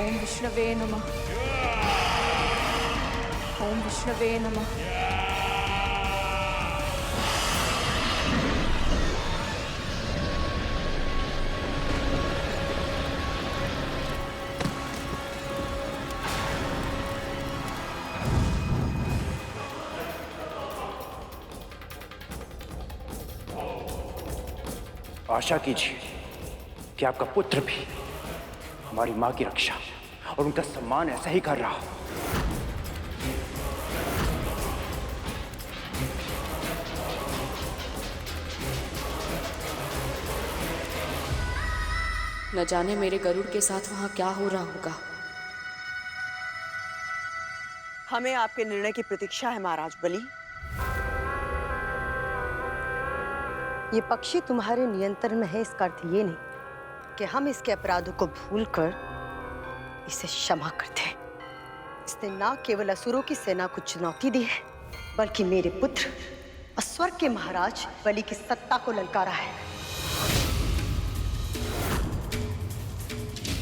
ओम विष्णवे नमः। ओम विष्णवे नमः। आशा कीजिए कि आपका पुत्र भी हमारी मां की रक्षा और उनका सम्मान ऐसा ही कर रहा हो। न जाने मेरे गरुड़ के साथ वहां क्या हो रहा होगा। हमें आपके निर्णय की प्रतीक्षा है महाराज बलि। ये पक्षी तुम्हारे नियंत्रण में है, इसका अर्थ ये नहीं कि हम इसके अपराधों को भूलकर इसे क्षमा करते हैं। इसने ना केवल असुरों की सेना को चुनौती दी है, बल्कि मेरे पुत्र और स्वर्ग के महाराज बलि की सत्ता को ललकारा है।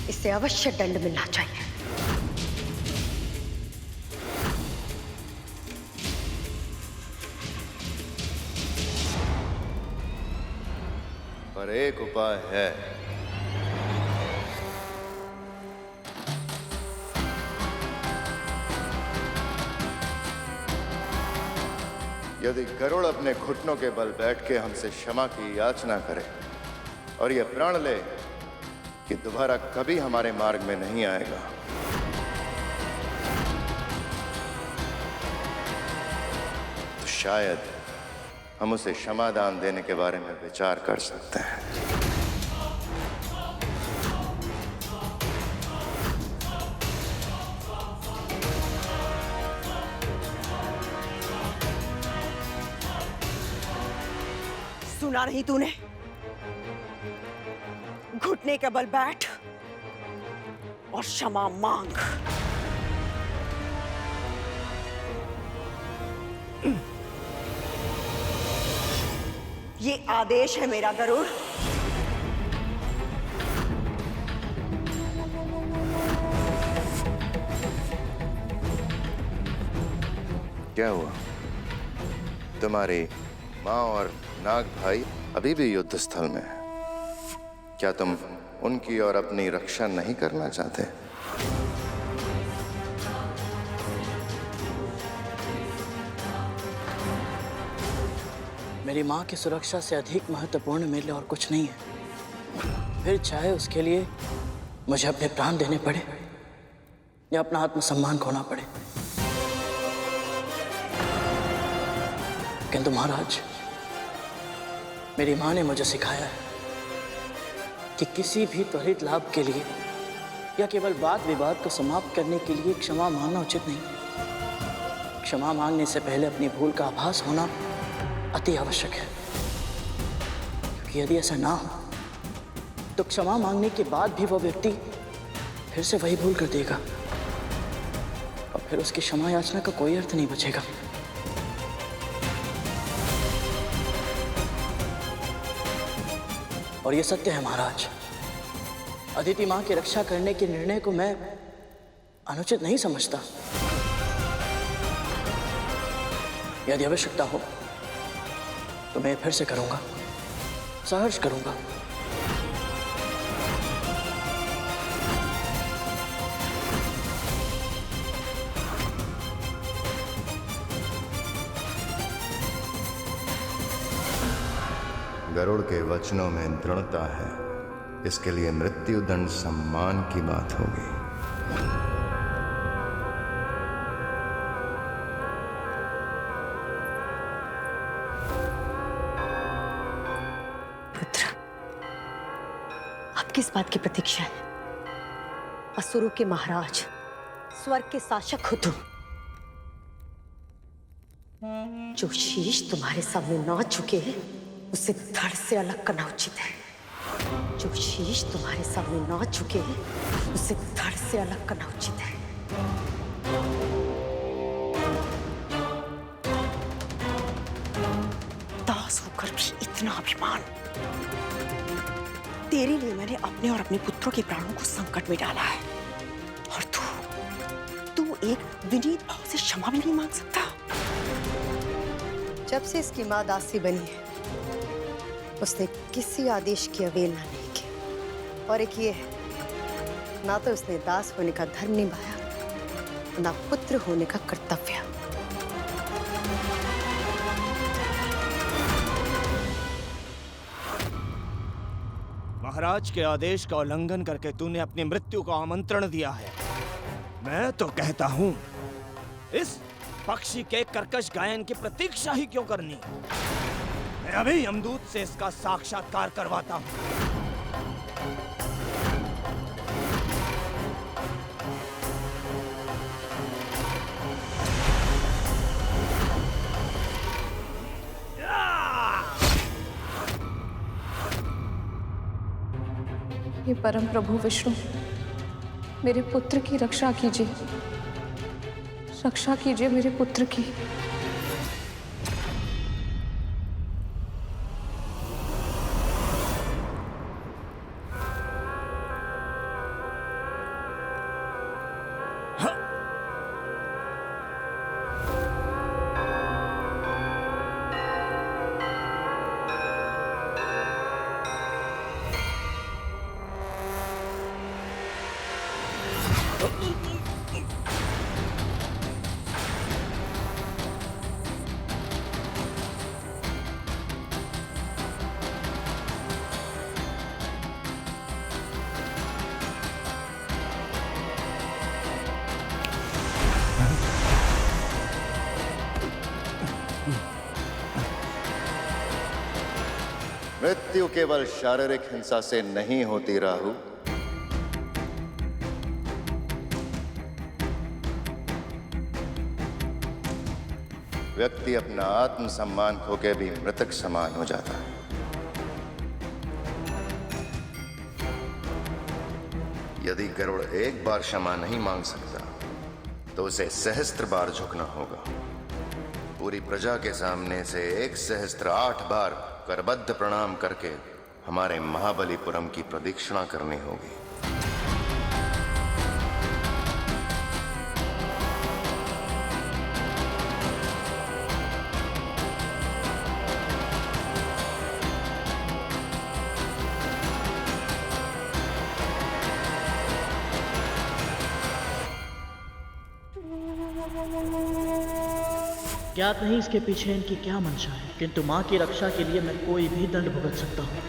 इसे अवश्य दंड मिलना चाहिए। पर एक उपाय है। यदि गरुड़ अपने घुटनों के बल बैठ के हमसे क्षमा की याचना करे और यह प्रण ले कि दोबारा कभी हमारे मार्ग में नहीं आएगा, तो शायद हम उसे क्षमादान देने के बारे में विचार कर सकते हैं। सुना नहीं तूने? घुटने के बल बैठ और क्षमा मांग। ये आदेश है मेरा गरुड़। क्या हुआ? तुम्हारी माँ और नाग भाई अभी भी युद्ध स्थल में है। क्या तुम उनकी और अपनी रक्षा नहीं करना चाहते? मेरी माँ की सुरक्षा से अधिक महत्वपूर्ण मेरे लिए और कुछ नहीं है। फिर चाहे उसके लिए मुझे अपने प्राण देने पड़े या अपना आत्मसम्मान खोना पड़े। किंतु महाराज, मेरी माँ ने मुझे सिखाया है कि किसी भी त्वरित लाभ के लिए या केवल वाद विवाद को समाप्त करने के लिए क्षमा मांगना उचित नहीं। क्षमा मांगने से पहले अपनी भूल का आभास होना अति आवश्यक है, क्योंकि यदि ऐसा ना हो तो क्षमा मांगने के बाद भी वह व्यक्ति फिर से वही भूल कर देगा और फिर उसकी क्षमा याचना का कोई अर्थ नहीं बचेगा। और यह सत्य है महाराज, अदिति मां की रक्षा करने के निर्णय को मैं अनुचित नहीं समझता। यदि आवश्यकता हो तो मैं फिर से करूंगा, सहर्ष करूंगा। गरुड़ के वचनों में दृढ़ता है, इसके लिए मृत्युदंड सम्मान की बात होगी। पुत्र, अब किस बात की प्रतीक्षा है? असुरों के महाराज, स्वर्ग के शासक हो तुम। जो शीश तुम्हारे सामने ना झुके उसे धड़ से अलग करना उचित है। जो शीश तुम्हारे सामने ना झुके उसे धड़ से अलग करना उचित है। दास होकर भी इतना अभिमान। तेरे लिए मैंने अपने और अपने पुत्रों के प्राणों को संकट में डाला है, एक विनीत भाव से क्षमा भी नहीं मांग सकता? जब से इसकी माँ दासी बनी है उसने किसी आदेश की अवहेलना नहीं की। और एक ये है, ना तो उसने दास होने का धर्म निभाया, ना पुत्र होने का कर्तव्य। महाराज के आदेश का उल्लंघन करके तूने अपनी मृत्यु का आमंत्रण दिया है। मैं तो कहता हूं इस पक्षी के कर्कश गायन की प्रतीक्षा ही क्यों करनी। मैं अभी यमदूत से इसका साक्षात्कार करवाता हूं। ये परम प्रभु विष्णु, मेरे पुत्र की रक्षा कीजिए, रक्षा कीजिए मेरे पुत्र की। मृत्यु केवल शारीरिक हिंसा से नहीं होती राहु। व्यक्ति अपना आत्मसम्मान खो के भी मृतक समान हो जाता है। यदि गरुड़ एक बार क्षमा नहीं मांग सकता तो उसे सहस्त्र बार झुकना होगा। पूरी प्रजा के सामने से 1,008 बार करबद्ध प्रणाम करके हमारे महाबलीपुरम की प्रदक्षिणा करनी होगी। ज्ञात नहीं इसके पीछे इनकी क्या मंशा है, किंतु माँ की रक्षा के लिए मैं कोई भी दंड भुगत सकता हूँ।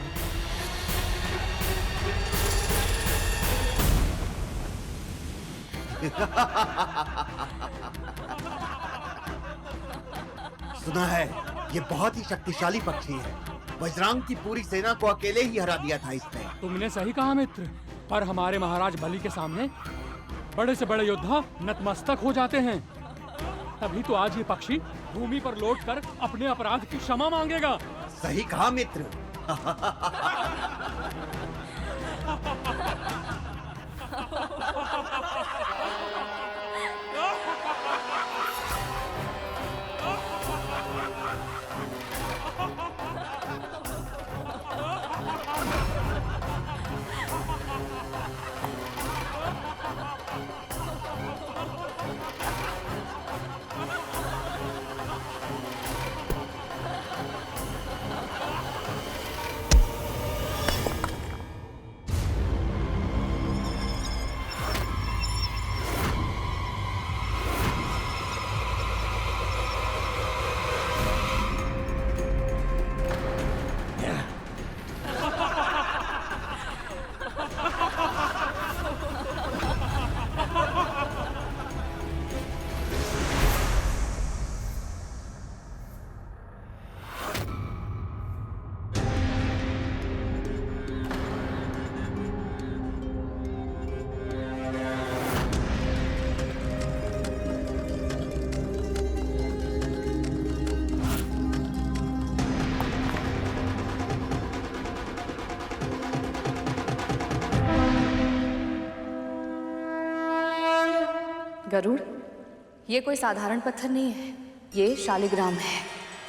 सुना है ये बहुत ही शक्तिशाली पक्षी है। वज्रांग की पूरी सेना को अकेले ही हरा दिया था इसने। तुमने सही कहा मित्र, पर हमारे महाराज बलि के सामने बड़े से बड़े योद्धा नतमस्तक हो जाते हैं। तभी तो आज ये पक्षी भूमि पर लौटकर अपने अपराध की क्षमा मांगेगा। सही कहा मित्र। गरुड़, ये कोई साधारण पत्थर नहीं है, ये शालिग्राम है,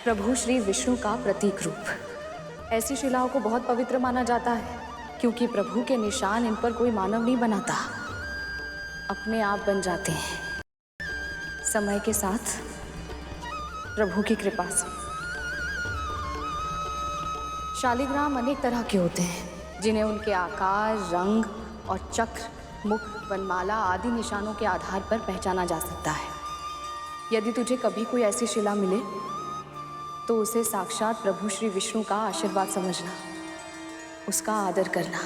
प्रभु श्री विष्णु का प्रतीक रूप। ऐसी शिलाओं को बहुत पवित्र माना जाता है क्योंकि प्रभु के निशान इन पर कोई मानव नहीं बनाता, अपने आप बन जाते हैं। समय के साथ प्रभु की कृपा से। शालिग्राम अनेक तरह के होते हैं जिन्हें उनके आकार, रंग और चक्र, मुख, वनमाला आदि निशानों के आधार पर पहचाना जा सकता है। यदि तुझे कभी कोई ऐसी शिला मिले तो उसे साक्षात प्रभु श्री विष्णु का आशीर्वाद समझना, उसका आदर करना।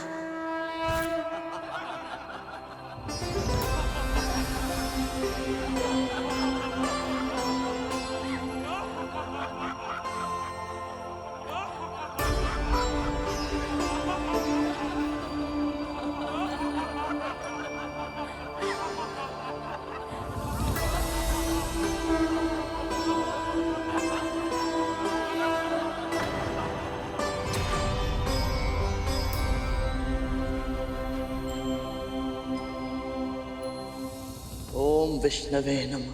ओम विष्णवे नमः।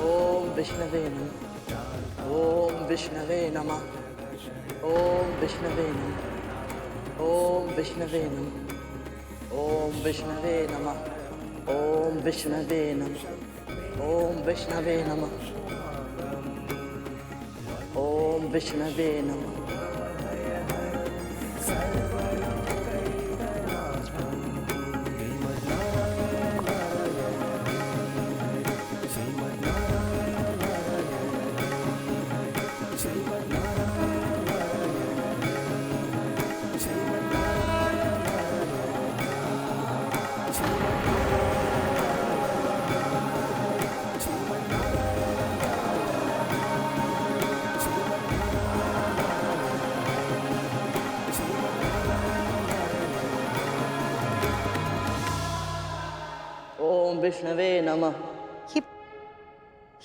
ओम विष्णवे नमः। ओम विष्णवे नमः। ओम विष्णवे नमः। ओम विष्णवे नमः। ओम विष्णवे नमः। ओम विष्णवे नमः। ओम विष्णवे नमः। ओम विष्णवे नमः। ओम विष्णवे नमः।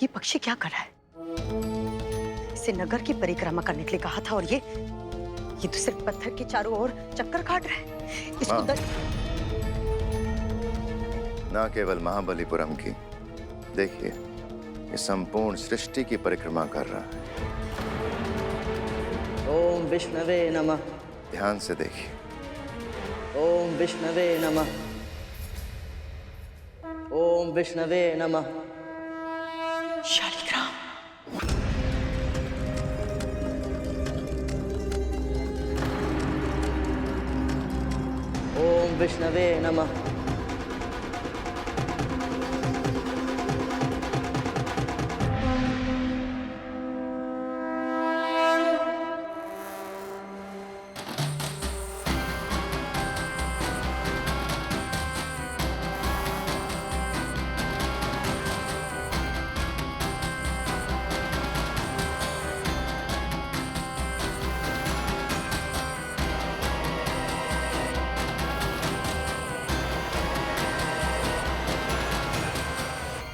ये पक्षी क्या कर रहा है? इसे नगर की परिक्रमा करने के लिए कहा था और ये तो सिर्फ पत्थर के चारों ओर चक्कर काट रहा है। इसको ना केवल महाबलीपुरम की, देखिए ये संपूर्ण सृष्टि की परिक्रमा कर रहा है। ओम विष्णवे नमः। ध्यान से देखिए। ओम विष्णवे नमः। ओम विष्णवे नमः। शालिग्राम। ओम विष्णवे नमः।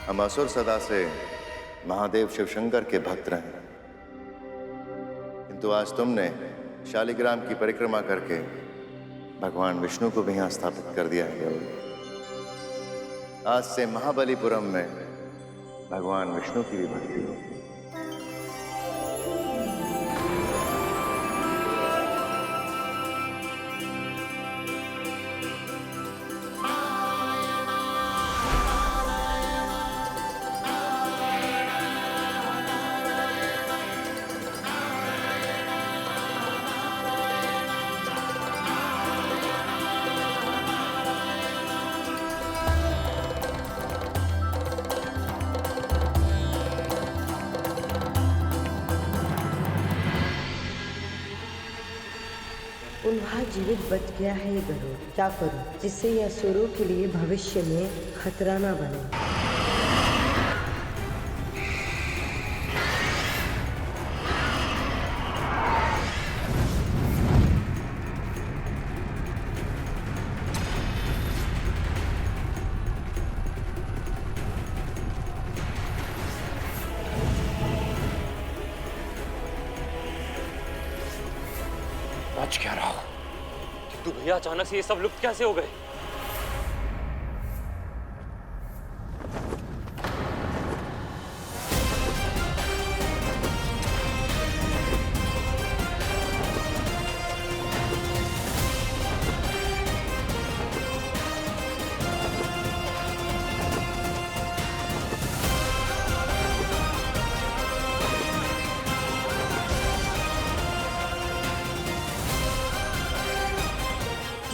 हम असुर सदा से महादेव शिवशंकर के भक्त रहे, किंतु आज तुमने शालिग्राम की परिक्रमा करके भगवान विष्णु को भी यहाँ स्थापित कर दिया है। आज से महाबलीपुरम में भगवान विष्णु की भी भक्ति होगी। उल्हा जीवित बच गया है ये गरुड़, क्या करूं जिससे ये असुरों के लिए भविष्य में खतरा ना बने। बच क्या रहा हो? किंतु भैया अचानक से ये सब लुप्त कैसे हो गए?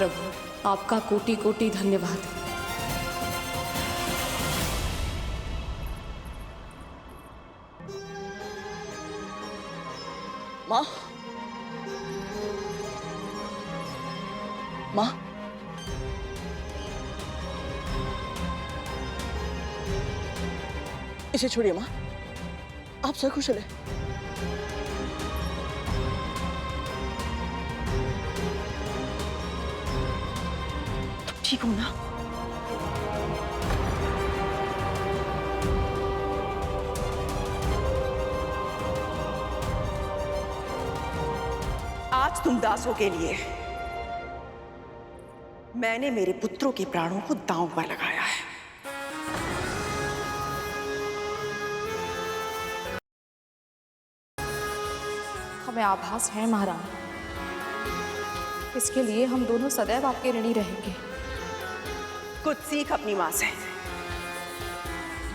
प्रभु, आपका कोटि कोटि धन्यवाद। माँ, माँ, इसे छोड़िए माँ, आप सकुशल है? ठीक हूं ना? आज तुम दासों के लिए मैंने मेरे पुत्रों के प्राणों को दांव पर लगाया है। हमें आभास है महारानी, इसके लिए हम दोनों सदैव आपके ऋणी रहेंगे। कुछ सीख अपनी मां से।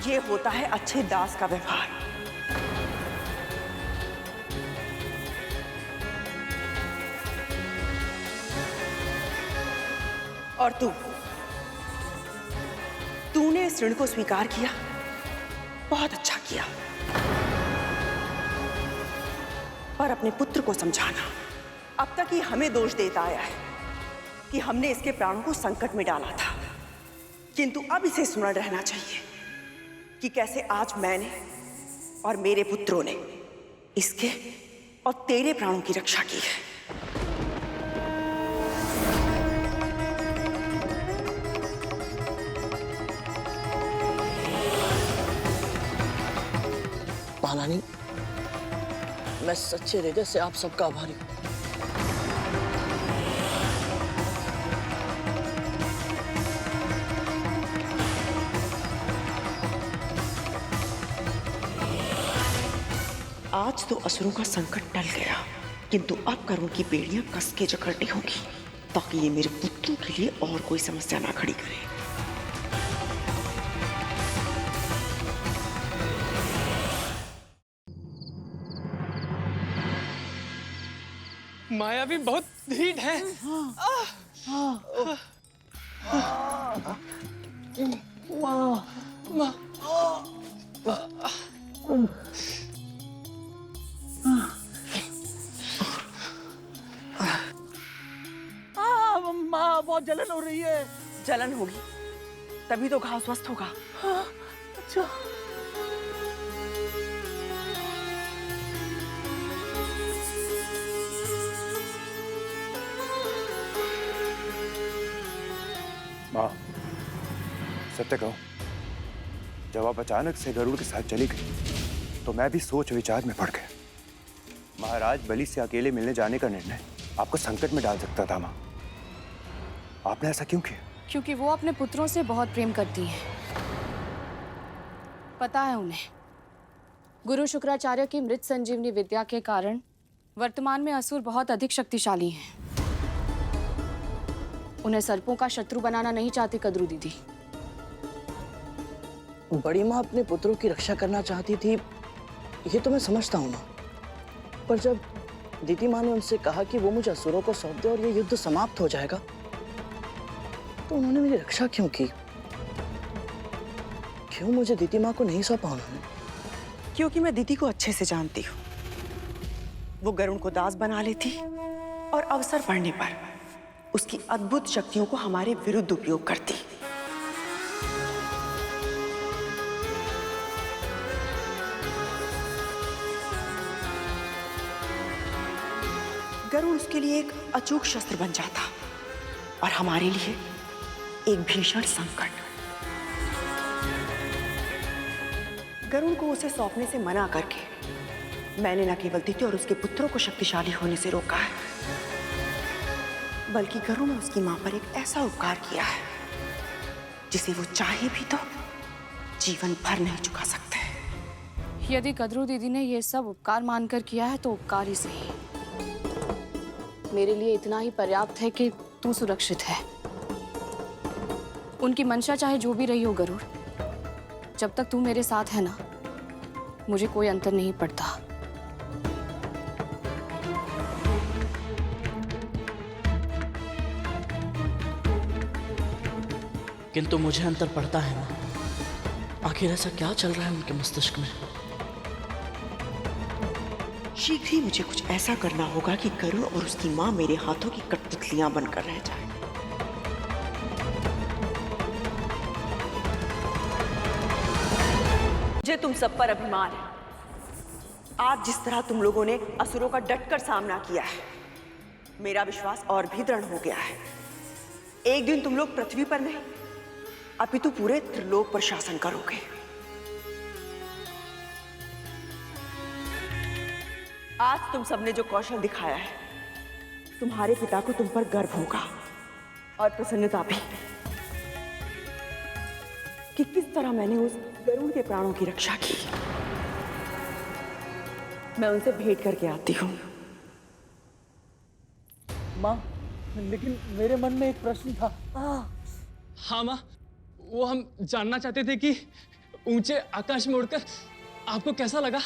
ये होता है अच्छे दास का व्यवहार। और तूने इस ऋण को स्वीकार किया, बहुत अच्छा किया। पर अपने पुत्र को समझाना, अब तक ये हमें दोष देता आया है कि हमने इसके प्राणों को संकट में डाला था, किंतु अब इसे स्मरण रहना चाहिए कि कैसे आज मैंने और मेरे पुत्रों ने इसके और तेरे प्राणों की रक्षा की है। महारानी, मैं सच्चे हृदय से आप सबका आभारी हूं। आज तो असुरों का संकट टल गया, किंतु अब करुण की बेड़ियां कस के जकड़नी होगी ताकि ये मेरे पुत्रों के लिए और कोई समस्या ना खड़ी करे। माया भी बहुत ढीठ है। माँ, बहुत जलन हो रही है। जलन होगी तभी तो घाव स्वस्थ होगा। अच्छा। माँ, सत्य कहो, जब आप अचानक से गरुड़ के साथ चली गई तो मैं भी सोच विचार में पड़ गया। महाराज बलि से अकेले मिलने जाने का निर्णय आपको संकट में डाल सकता था। माँ, आपने ऐसा क्यों किया? क्योंकि वो अपने पुत्रों से बहुत प्रेम करती हैं। पता है उन्हें, गुरु शुक्राचार्य की मृत संजीवनी विद्या के कारण वर्तमान में असुर बहुत अधिक शक्तिशाली हैं। उन्हें सर्पों का शत्रु बनाना नहीं चाहती कद्रू दीदी। बड़ी माँ अपने पुत्रों की रक्षा करना चाहती थी, ये तो मैं समझता हूँ माँ। पर जब दीदी माँ ने उनसे कहा कि वो मुझे असुरों को सौंप दे और ये युद्ध समाप्त हो जाएगा, तो उन्होंने मेरी रक्षा क्यों की? क्यों मुझे दीदी माँ को नहीं सौंपा उन्होंने? क्योंकि मैं दीदी को अच्छे से जानती हूँ। वो गरुड़ को दास बना लेती और अवसर पड़ने पर उसकी अद्भुत शक्तियों को हमारे विरुद्ध उपयोग करती। गरुड़ उसके लिए एक अचूक शस्त्र बन जाता और हमारे लिए एक भीषण संकट। गरुड़ को उसे सौंपने से मना करके मैंने न केवल दीदी और उसके पुत्रों को शक्तिशाली होने से रोका है, बल्कि गरुड़ ने उसकी मां पर एक ऐसा उपकार किया है जिसे वो चाहे भी तो जीवन भर नहीं चुका सकते। यदि कद्रू दीदी ने ये सब उपकार मानकर किया है तो उपकार ही सही। मेरे लिए इतना ही पर्याप्त है कि तू सुरक्षित है। उनकी मंशा चाहे जो भी रही हो गरुड़, जब तक तू मेरे साथ है ना, मुझे कोई अंतर नहीं पड़ता। किंतु मुझे अंतर पड़ता है माँ। आखिर ऐसा क्या चल रहा है उनके मस्तिष्क में? शीघ्र ही मुझे कुछ ऐसा करना होगा कि गरुड़ और उसकी माँ मेरे हाथों की कठपुतलियां बनकर रह जाए। मुझे तुम सब पर अभिमान है। आज जिस तरह तुम लोगों ने असुरों का डटकर सामना किया है, मेरा विश्वास और भी दृढ़ हो गया है। एक दिन तुम लोग पृथ्वी पर नहीं अपितु पूरे त्रिलोक पर शासन करोगे। आज तुम सबने जो कौशल दिखाया है, तुम्हारे पिता को तुम पर गर्व होगा और प्रसन्नता भी कि किस तरह मैंने उस गरुड़ के प्राणों की रक्षा की। मैं उनसे भेंट करके आती हूँ। माँ, लेकिन मेरे मन में एक प्रश्न था। हाँ माँ, वो हम जानना चाहते थे कि ऊंचे आकाश में उड़कर आपको कैसा लगा?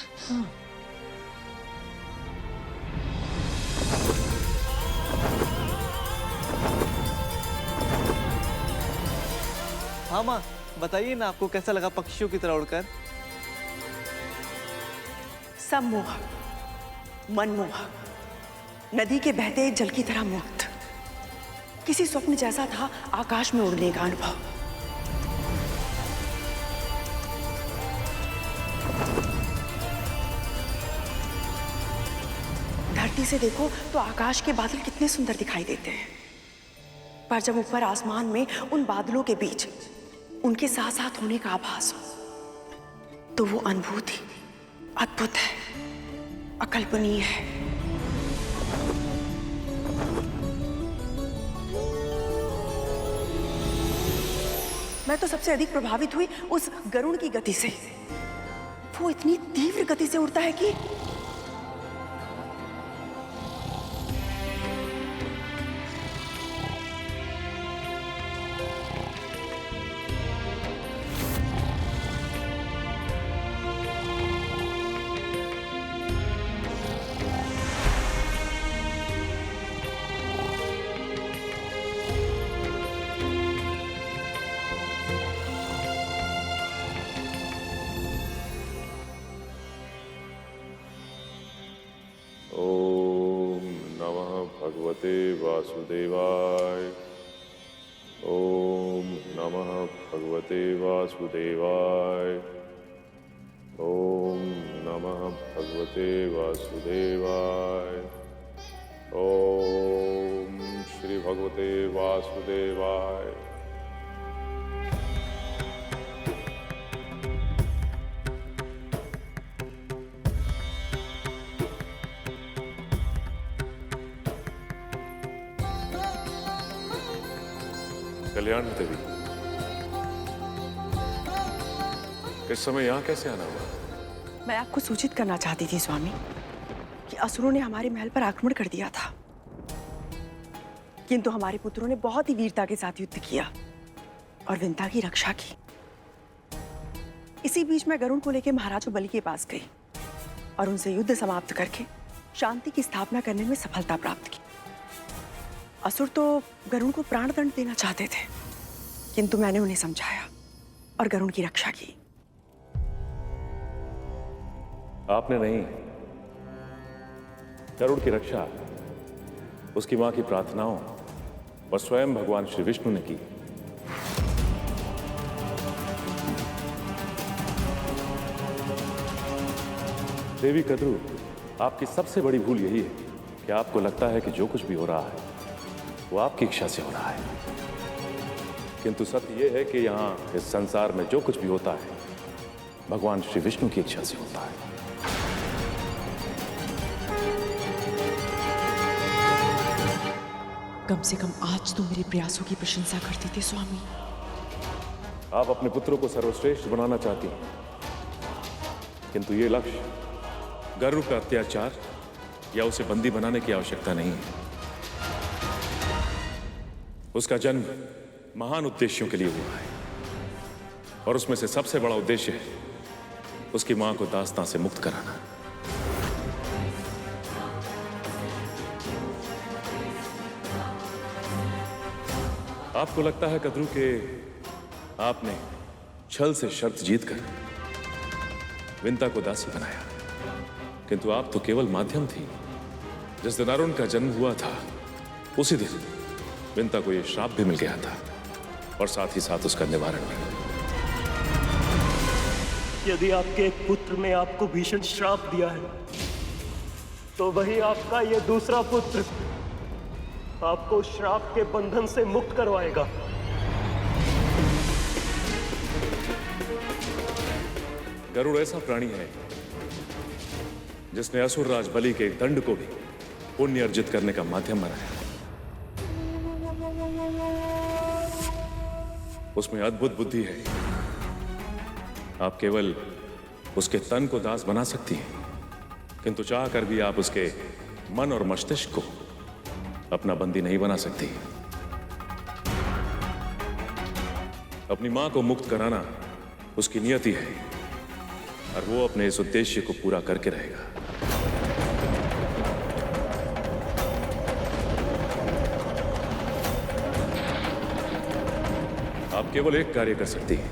हाँ माँ, बताइए ना, आपको कैसा लगा पक्षियों की तरह उड़कर? सम्मोहक, मनमोहक, नदी के बहते जल की तरह मुक्त, किसी स्वप्न जैसा था आकाश में उड़ने का अनुभव। धरती से देखो तो आकाश के बादल कितने सुंदर दिखाई देते हैं, पर जब ऊपर आसमान में उन बादलों के बीच उनके साथ साथ होने का आभास हो तो वो अनुभूति अद्भुत है, अकल्पनीय है। मैं तो सबसे अधिक प्रभावित हुई उस गरुड़ की गति से। वो इतनी तीव्र गति से उड़ता है कि भगवते वासुदेवाय। ओम नमः भगवते वासुदेवाय। ओम नमः भगवते वासुदेवाय। ओम श्री भगवते वासुदेवाय। कल्याण देवी, इस समय यहाँ कैसे आना हुआ? मैं आपको सूचित करना चाहती थी स्वामी कि असुरों ने हमारे महल पर आक्रमण कर दिया था, किंतु हमारे पुत्रों ने बहुत ही वीरता के साथ युद्ध किया और विंता की रक्षा की। इसी बीच मैं गरुड़ को लेकर महाराज बलि के पास गई और उनसे युद्ध समाप्त करके शांति की स्थापना करने में सफलता प्राप्त की। असुर तो गरुड़ को प्राणदंड देना चाहते थे, किंतु मैंने उन्हें समझाया और गरुड़ की रक्षा की। आपने नहीं, गरुड़ की रक्षा उसकी मां की प्रार्थनाओं और स्वयं भगवान श्री विष्णु ने की। देवी कद्रू, आपकी सबसे बड़ी भूल यही है कि आपको लगता है कि जो कुछ भी हो रहा है वो आपकी इच्छा से हो रहा है, किंतु सत्य यह है कि यहां इस संसार में जो कुछ भी होता है भगवान श्री विष्णु की इच्छा से होता है। कम से कम आज तो मेरे प्रयासों की प्रशंसा करते थे स्वामी। आप अपने पुत्रों को सर्वश्रेष्ठ बनाना चाहती हैं, किंतु ये लक्ष्य गरुड़ का अत्याचार या उसे बंदी बनाने की आवश्यकता नहीं है। उसका जन्म महान उद्देश्यों के लिए हुआ है और उसमें से सबसे बड़ा उद्देश्य है उसकी मां को दास्तां से मुक्त कराना। आपको लगता है कद्रू के आपने छल से शर्त जीतकर विंता को दासी बनाया, किंतु आप तो केवल माध्यम थी। जिस दिन अरुण का जन्म हुआ था उसी दिन विंता को यह श्राप भी मिल गया था और साथ ही साथ उसका निवारण भी। यदि आपके एक पुत्र ने आपको भीषण श्राप दिया है तो वही आपका ये दूसरा पुत्र आपको श्राप के बंधन से मुक्त करवाएगा। गरुड़ ऐसा प्राणी है जिसने असुरराज बलि के दंड को भी पुण्य अर्जित करने का माध्यम बनाया। उसमें अद्भुत बुद्धि है। आप केवल उसके तन को दास बना सकती हैं, किंतु चाह कर भी आप उसके मन और मस्तिष्क को अपना बंदी नहीं बना सकती। अपनी मां को मुक्त कराना उसकी नियति है और वो अपने इस उद्देश्य को पूरा करके रहेगा। आप केवल एक कार्य कर सकती हैं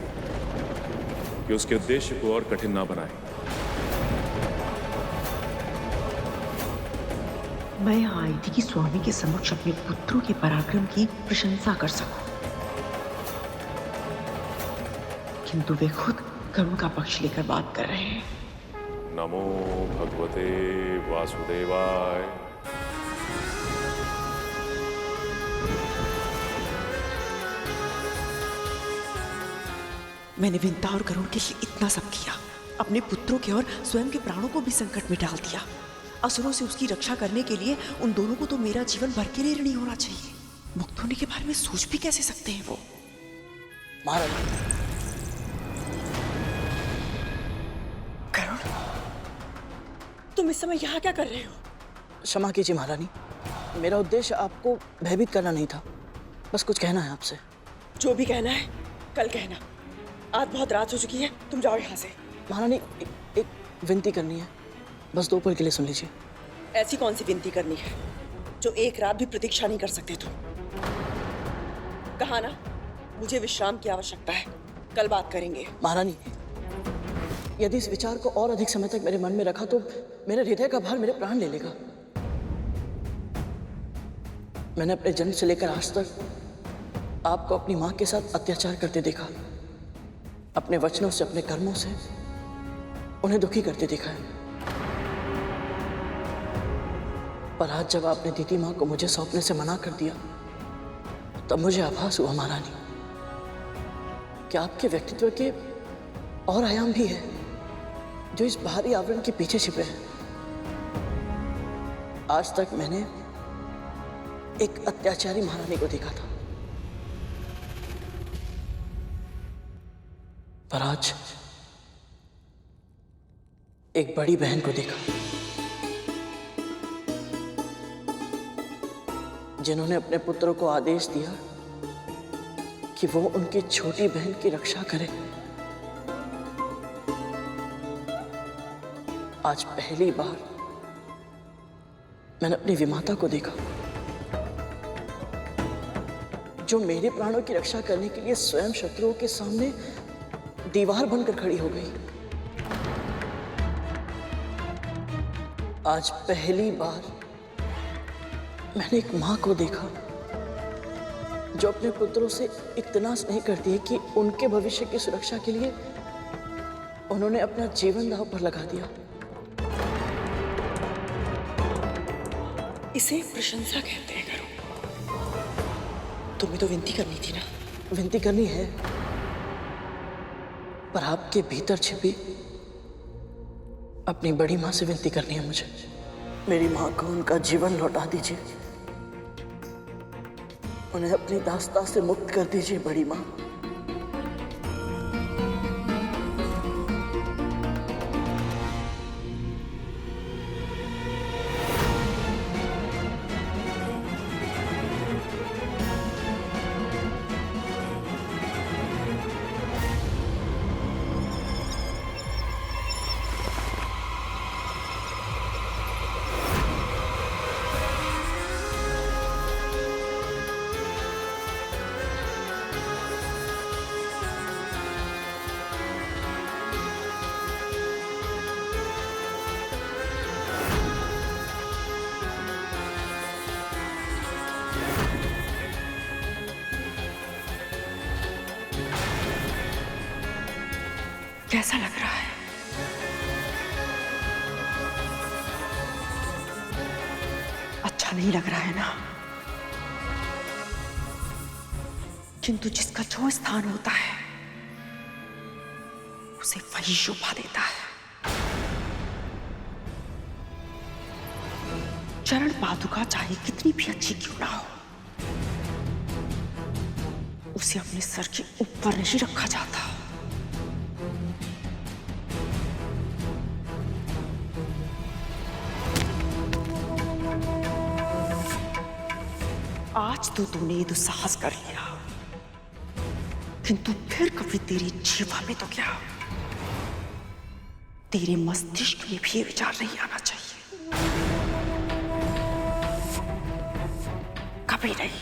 कि उसके उद्देश्य को और कठिन ना बनाएं। मैं यहाँ आई थी कि स्वामी के समक्ष अपने पुत्रों के पराक्रम की प्रशंसा कर सकूं, किंतु वे खुद गरुड़ का पक्ष लेकर बात कर रहे हैं। नमो भगवते वासुदेवाय। मैंने विंता और गरुड़ के लिए इतना सब किया, अपने पुत्रों के और स्वयं के प्राणों को भी संकट में डाल दिया। असुरों से उसकी रक्षा करने के लिए उन दोनों को तो मेरा जीवन भर के लिए ऋणी होना चाहिए। मुक्त होने के बारे में सोच भी कैसे सकते हैं वो? महाराज, गरुड़, तुम इस समय यहाँ क्या कर रहे हो? क्षमा कीजिए महारानी, मेरा उद्देश्य आपको भयभीत करना नहीं था, बस कुछ कहना है आपसे। जो भी कहना है कल कहना, आज बहुत रात हो चुकी है, तुम जाओ यहाँ से। महारानी, एक विनती करनी है, बस 2 पल के लिए सुन लीजिए। ऐसी कौन सी विनती करनी है जो एक रात भी प्रतीक्षा नहीं कर सकते तुम? कहा ना, मुझे विश्राम की आवश्यकता है, कल बात करेंगे। महारानी, यदि इस विचार को और अधिक समय तक मेरे मन में रखा तो मेरे हृदय का भार मेरे प्राण ले लेगा। मैंने अपने जन्म से लेकर आज तक आपको अपनी मां के साथ अत्याचार करते देखा, अपने वचनों से, अपने कर्मों से उन्हें दुखी करते देखा है। पर आज जब आपने दीदी मां को मुझे सौंपने से मना कर दिया, तब मुझे आभास हुआ महारानी कि आपके व्यक्तित्व के और आयाम भी है जो इस बाहरी आवरण के पीछे छिपे हैं। आज तक मैंने एक अत्याचारी महारानी को देखा था, पर आज एक बड़ी बहन को देखा जिन्होंने अपने पुत्रों को आदेश दिया कि वो उनकी छोटी बहन की रक्षा करे। आज पहली बार मैंने अपनी विमाता को देखा जो मेरे प्राणों की रक्षा करने के लिए स्वयं शत्रुओं के सामने दीवार बनकर खड़ी हो गई। आज पहली बार मैंने एक मां को देखा जो अपने पुत्रों से इतना स्नेह करती है कि उनके भविष्य की सुरक्षा के लिए उन्होंने अपना जीवन दांव पर लगा दिया। इसे प्रशंसा कहते हैं करो। तुम्हें तो विनती करनी थी ना। विनती करनी है, पर आपके भीतर छिपी अपनी बड़ी मां से विनती करनी है मुझे। मेरी मां को उनका जीवन लौटा दीजिए, उन्हें अपनी दास्ता से मुक्त कर दीजिए बड़ी मां। कैसा लग रहा है? अच्छा नहीं लग रहा है ना? किंतु जिसका जो स्थान होता है उसे वही शोभा देता है। चरण पादुका चाहे कितनी भी अच्छी क्यों ना हो, उसे अपने सर के ऊपर नहीं रखा जाता। आज तो तूने ये दुस्साहस कर लिया, किंतु फिर कभी तेरी जीवा में तो क्या, तेरे मस्तिष्क में भी ये विचार नहीं आना चाहिए, कभी नहीं।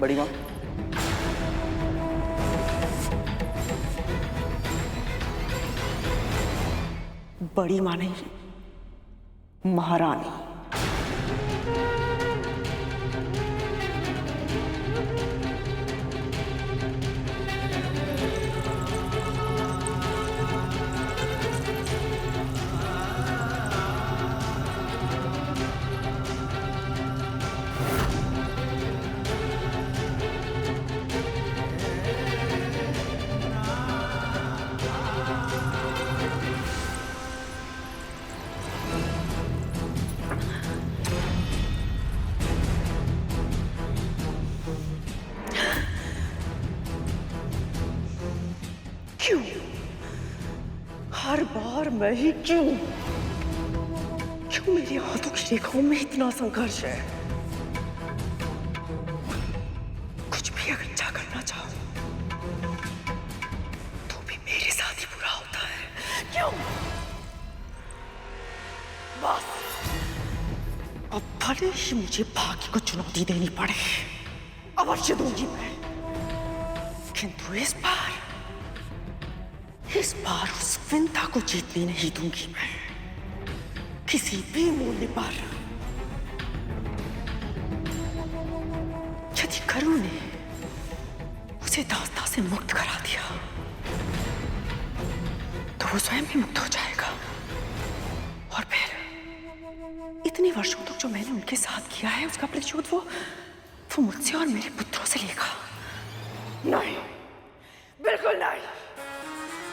बड़ी माँ, बड़ी माँ नहीं, महारानी। क्यों? हर बार मैं ही क्यों? क्यों मेरी हाथों की रेखाओं में इतना संघर्ष है? कुछ भी अगर अच्छा करना चाहो तो भी मेरे साथ ही बुरा होता है। क्यों? बस अब भले ही मुझे भाग्य को चुनौती देनी पड़े, अवश्य दूंगी मैं, किंतु इस बार उस विंता को जीतने नहीं दूंगी मैं, किसी भी मूल्य पर। यदि गरुड़ ने उसे दास्ता से मुक्त करा दिया तो वो स्वयं भी मुक्त हो जाएगा, और फिर इतने वर्षों तक जो मैंने उनके साथ किया है उसका प्रतिशोध वो मुझसे और मेरे पुत्रों से लेगा। नहीं, बिल्कुल नहीं,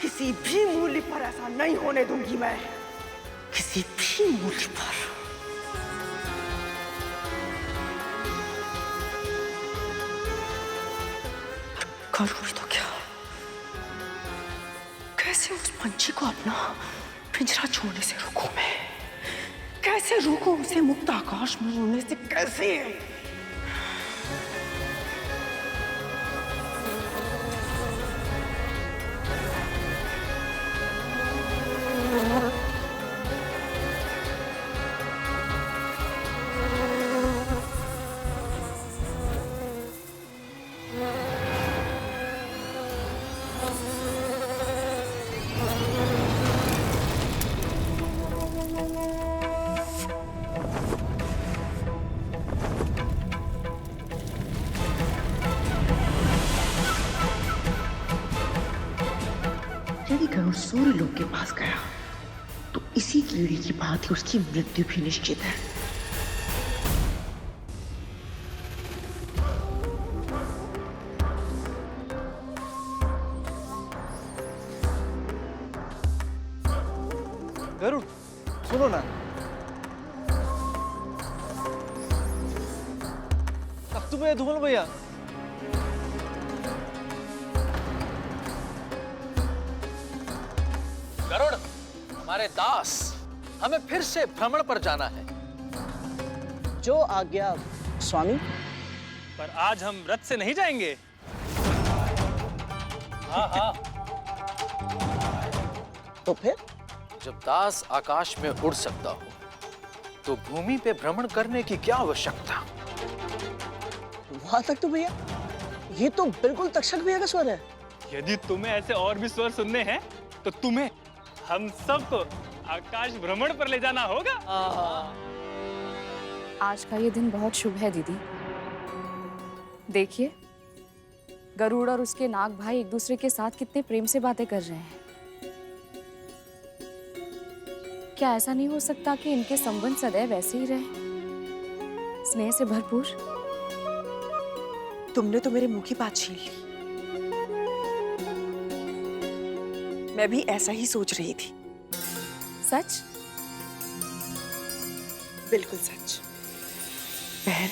किसी भी मूल्य पर ऐसा नहीं होने दूंगी मैं, किसी भी मूल्य पर। करूँ तो क्या? कैसे उस पंछी को अपना पिंजरा छोड़ने से रोकूं मैं? कैसे रोकूं उसे मुक्त आकाश में उड़ने से? कैसे? यदि गरुड़ सूर्य लोक के पास गया तो इसी कीड़ी की भांति उसकी मृत्यु भी निश्चित है। गरुड़, सुनो ना, अब तुम्हें धूमल भैया। गरुड़, हमारे दास, हमें फिर से भ्रमण पर जाना है। जो आज्ञा स्वामी। पर आज हम रथ से नहीं जाएंगे। हाँ हाँ। तो फिर? जब दास आकाश में उड़ सकता हो तो भूमि पे भ्रमण करने की क्या आवश्यकता? वहां तक तो भैया, ये तो बिल्कुल तक्षक भैया का स्वर है। यदि तुम्हें ऐसे और भी स्वर सुनने हैं तो तुम्हें हम सबको आकाश भ्रमण पर ले जाना होगा। आज का ये दिन बहुत शुभ है दीदी। देखिए, गरुड़ और उसके नाग भाई एक दूसरे के साथ कितने प्रेम से बातें कर रहे हैं। क्या ऐसा नहीं हो सकता कि इनके संबंध सदैव ऐसे ही रहे, स्नेह से भरपूर? तुमने तो मेरे मुंह की बात छीन ली। मैं भी ऐसा ही सोच रही थी। सच? बिल्कुल सच। बहन,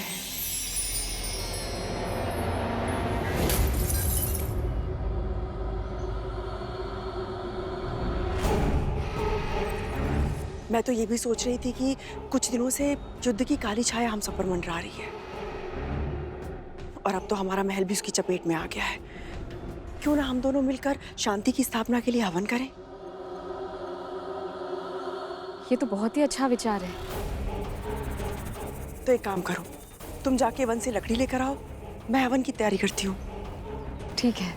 मैं तो ये भी सोच रही थी कि कुछ दिनों से युद्ध की काली छाया हम सब पर मंडरा रही है, और अब तो हमारा महल भी उसकी चपेट में आ गया है। क्यों ना हम दोनों मिलकर शांति की स्थापना के लिए हवन करें? ये तो बहुत ही अच्छा विचार है। तो एक काम करो, तुम जाके वन से लकड़ी लेकर आओ, मैं हवन की तैयारी करती हूँ। ठीक है।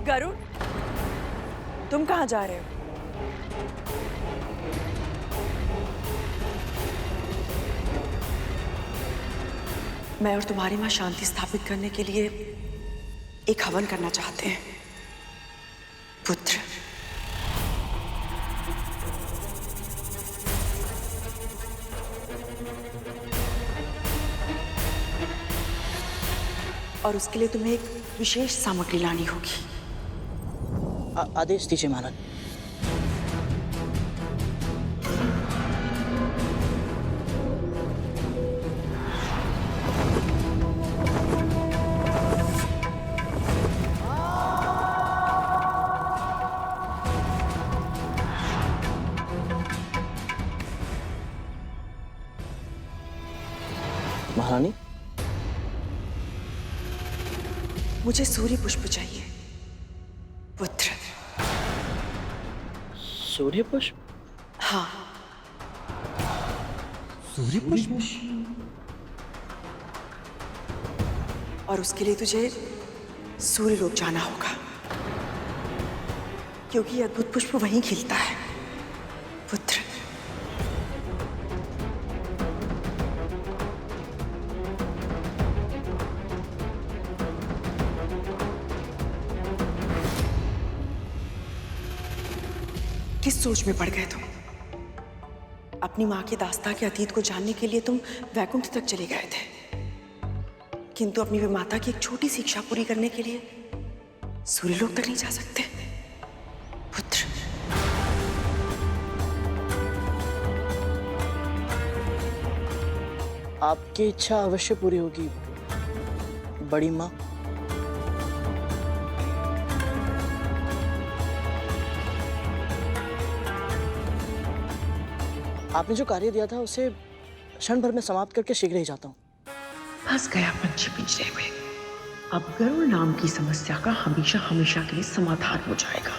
गरुड़, तुम कहाँ जा रहे हो? मैं और तुम्हारी माँ शांति स्थापित करने के लिए एक हवन करना चाहते हैं, पुत्र। और उसके लिए तुम्हें एक विशेष सामग्री लानी होगी। आदेश दीजिए महाराज। महारानी, मुझे सूर्य पुष्प चाहिए, पुत्र। सूर्य पुष्प? हाँ। सूर्य पुष्प? और उसके लिए तुझे सूर्यलोक जाना होगा, क्योंकि यह अद्भुत पुष्प वहीं खिलता है, पुत्र। किस सोच में पड़ गए तुम? अपनी माँ की दास्तां के अतीत को जानने के लिए तुम वैकुंठ तक चले गए थे, किंतु अपनी माता की एक छोटी सी इच्छा पूरी करने के लिए सूर्यलोक तक नहीं जा सकते, पुत्र। आपकी इच्छा अवश्य पूरी होगी, बड़ी माँ। आपने जो कार्य दिया था उसे क्षण भर में समाप्त करके शीघ्र ही जाता हूँ। फंस गया पंछी पिंजरे में। अब गरुड़ नाम की समस्या का हमेशा हमेशा के लिए समाधान हो जाएगा।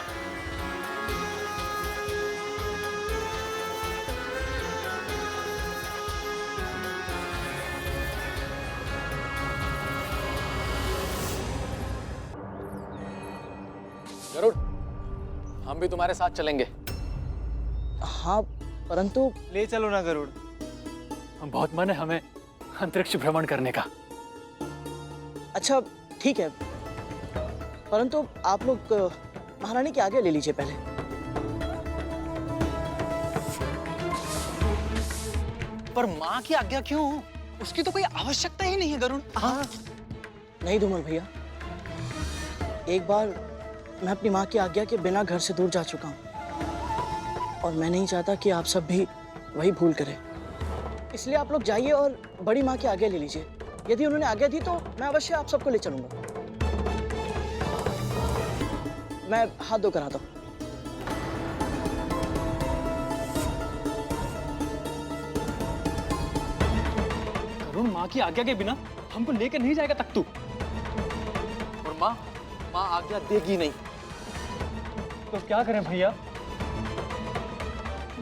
गरुड़, हम भी तुम्हारे साथ चलेंगे। हाँ, परंतु ले चलो ना गरुड़, बहुत मन है हमें अंतरिक्ष भ्रमण करने का। अच्छा ठीक है, परंतु आप लोग महारानी के आगे ले लीजिए पहले। पर माँ की आज्ञा क्यों? उसकी तो कोई आवश्यकता ही नहीं है गरुड़। हाँ। नहीं धूमल भैया, एक बार मैं अपनी माँ की आज्ञा के बिना घर से दूर जा चुका हूँ, और मैं नहीं चाहता कि आप सब भी वही भूल करें। इसलिए आप लोग जाइए और बड़ी माँ के आगे ले लीजिए। यदि उन्होंने आज्ञा दी तो मैं अवश्य आप सबको ले चलूंगा। मैं हाथ धोकर आता हूँ। गरुड़, माँ की आज्ञा के बिना हमको लेकर नहीं जाएगा तक तू। और माँ आज्ञा देगी नहीं। तो क्या करें भैया?